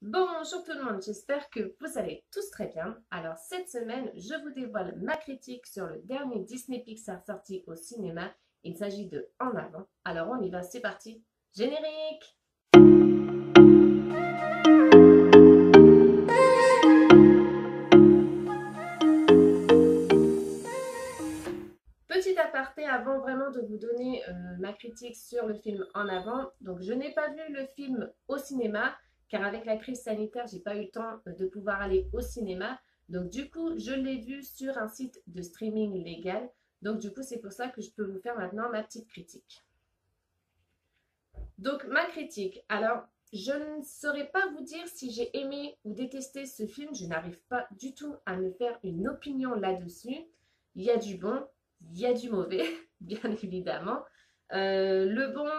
Bonjour tout le monde, j'espère que vous allez tous très bien. Alors cette semaine, je vous dévoile ma critique sur le dernier Disney Pixar sorti au cinéma. Il s'agit de En Avant. Alors on y va, c'est parti. Générique! Petit aparté avant vraiment de vous donner ma critique sur le film En Avant. Donc je n'ai pas vu le film au cinéma car avec la crise sanitaire, j'ai pas eu le temps de pouvoir aller au cinéma. Donc du coup, je l'ai vu sur un site de streaming légal. Donc du coup, c'est pour ça que je peux vous faire maintenant ma petite critique. Donc ma critique. Alors, je ne saurais pas vous dire si j'ai aimé ou détesté ce film. Je n'arrive pas du tout à me faire une opinion là-dessus. Il y a du bon, il y a du mauvais, bien évidemment. Le bon,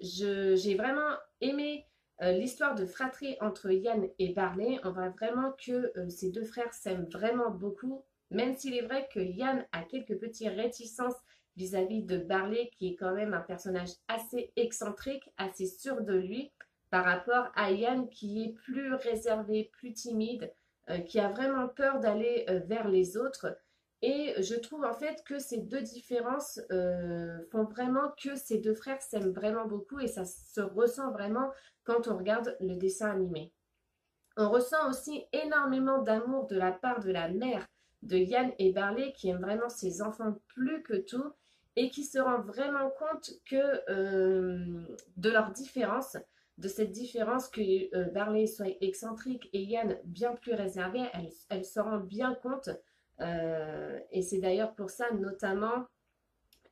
j'ai vraiment aimé l'histoire de fratrie entre Yann et Barley. On voit vraiment que ces deux frères s'aiment vraiment beaucoup, même s'il est vrai que Yann a quelques petites réticences vis-à-vis de Barley, qui est quand même un personnage assez excentrique, assez sûr de lui, par rapport à Yann, qui est plus réservé, plus timide, qui a vraiment peur d'aller vers les autres. Et je trouve en fait que ces deux différences font vraiment que ces deux frères s'aiment vraiment beaucoup et ça se ressent vraiment quand on regarde le dessin animé. On ressent aussi énormément d'amour de la part de la mère de Yann et Barley qui aime vraiment ses enfants plus que tout et qui se rend vraiment compte que de leur différence, de cette différence que Barley soit excentrique et Yann bien plus réservé, elle se rend bien compte et c'est d'ailleurs pour ça notamment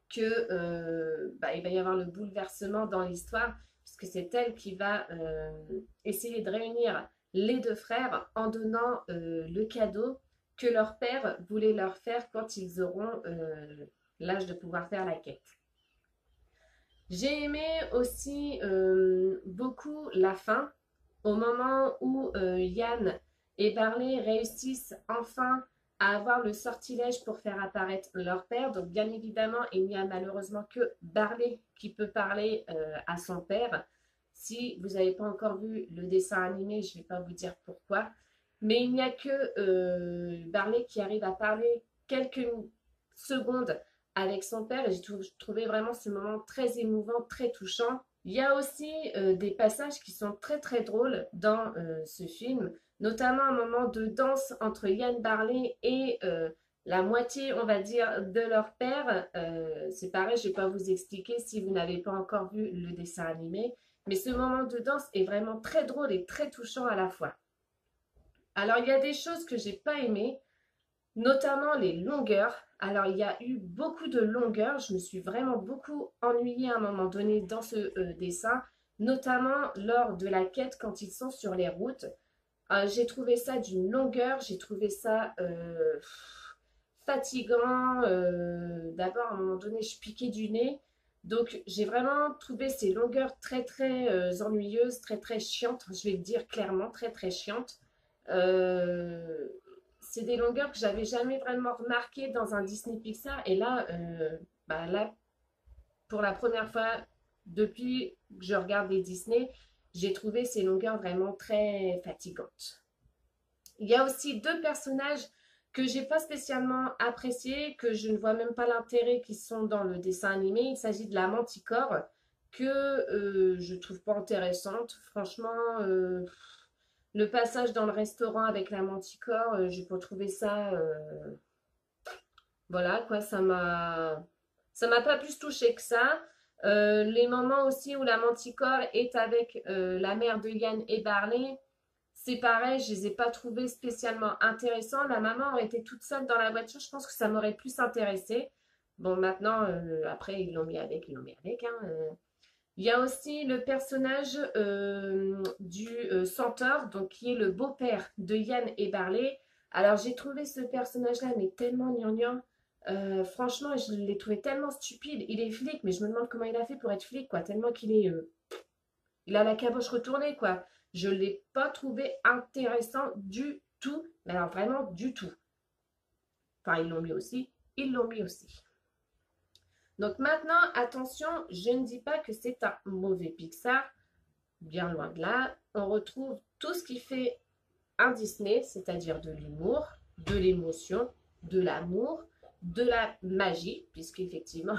que il va y avoir le bouleversement dans l'histoire puisque c'est elle qui va essayer de réunir les deux frères en donnant le cadeau que leur père voulait leur faire quand ils auront l'âge de pouvoir faire la quête. J'ai aimé aussi beaucoup la fin, au moment où Yann et Barley réussissent enfin à avoir le sortilège pour faire apparaître leur père. Donc bien évidemment, il n'y a malheureusement que Barley qui peut parler à son père. Si vous n'avez pas encore vu le dessin animé, je ne vais pas vous dire pourquoi. Mais il n'y a que Barley qui arrive à parler quelques secondes avec son père et j'ai trouvé vraiment ce moment très émouvant, très touchant. Il y a aussi des passages qui sont très très drôles dans ce film, notamment un moment de danse entre Yann Barley et la moitié, on va dire, de leur père. C'est pareil, je ne vais pas vous expliquer si vous n'avez pas encore vu le dessin animé, mais ce moment de danse est vraiment très drôle et très touchant à la fois. Alors, il y a des choses que j'ai pas aimées, notamment les longueurs. Alors, il y a eu beaucoup de longueurs. Je me suis vraiment beaucoup ennuyée à un moment donné dans ce dessin, notamment lors de la quête quand ils sont sur les routes. J'ai trouvé ça d'une longueur, j'ai trouvé ça fatigant. D'abord, à un moment donné, je piquais du nez. Donc, j'ai vraiment trouvé ces longueurs très, très ennuyeuses, très, très chiantes. Je vais le dire clairement, très, très chiantes. Euh, c'est des longueurs que j'avais jamais vraiment remarquées dans un Disney Pixar. Et là, là, pour la première fois depuis que je regarde des Disney, j'ai trouvé ces longueurs vraiment très fatigantes. Il y a aussi deux personnages que j'ai pas spécialement appréciés, que je ne vois même pas l'intérêt qui sont dans le dessin animé. Il s'agit de la Manticore, que je trouve pas intéressante. Franchement, le passage dans le restaurant avec la Manticore, j'ai pas trouvé ça. Voilà, quoi, ça m'a pas plus touché que ça. Les moments aussi où la Manticore est avec la mère de Yann et Barley, c'est pareil, je les ai pas trouvés spécialement intéressants. La maman aurait été toute seule dans la voiture, je pense que ça m'aurait plus intéressé. Bon, maintenant, après, ils l'ont mis avec, hein. Il y a aussi le personnage du Centaure, donc qui est le beau-père de Yann et Barley. Alors, j'ai trouvé ce personnage-là, mais tellement gnangnan. Franchement, je l'ai trouvé tellement stupide. Il est flic, mais je me demande comment il a fait pour être flic, quoi. Tellement qu'il est il a la caboche retournée, quoi. Je ne l'ai pas trouvé intéressant du tout. Mais alors vraiment du tout. Enfin, ils l'ont mis aussi. Ils l'ont mis aussi. Donc maintenant, attention, je ne dis pas que c'est un mauvais Pixar. bien loin de là. On retrouve tout ce qui fait un Disney, c'est-à-dire de l'humour, de l'émotion, de l'amour, de la magie, puisqu'effectivement,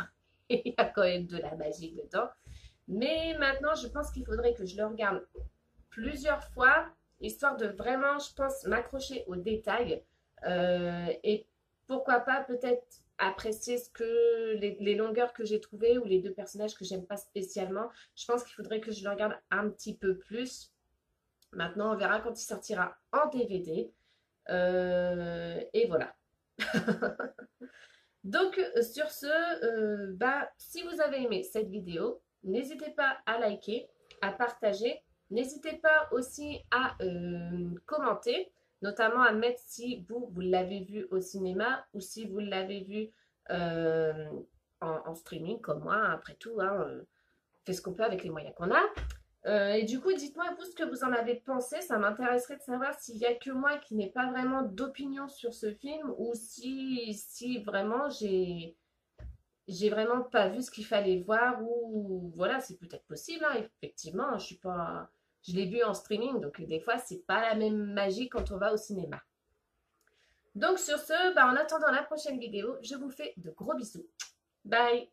il y a quand même de la magie dedans. Mais maintenant, je pense qu'il faudrait que je le regarde plusieurs fois, histoire de vraiment, je pense, m'accrocher aux détails et pourquoi pas peut-être apprécier ce que les longueurs que j'ai trouvées ou les deux personnages que j'aime pas spécialement. Je pense qu'il faudrait que je le regarde un petit peu plus. Maintenant, on verra quand il sortira en DVD. Et voilà. Donc, sur ce, si vous avez aimé cette vidéo, n'hésitez pas à liker, à partager. N'hésitez pas aussi à commenter, notamment à mettre si vous l'avez vu au cinéma ou si vous l'avez vu euh, en streaming comme moi. Après tout, hein, on fait ce qu'on peut avec les moyens qu'on a. Et du coup, dites-moi vous ce que vous en avez pensé. Ça m'intéresserait de savoir s'il n'y a que moi qui n'ai pas vraiment d'opinion sur ce film ou si vraiment j'ai vraiment pas vu ce qu'il fallait voir ou voilà, c'est peut-être possible, hein, effectivement. Je suis pas, je l'ai vu en streaming, donc des fois c'est pas la même magie quand on va au cinéma. Donc sur ce, en attendant la prochaine vidéo, je vous fais de gros bisous. Bye!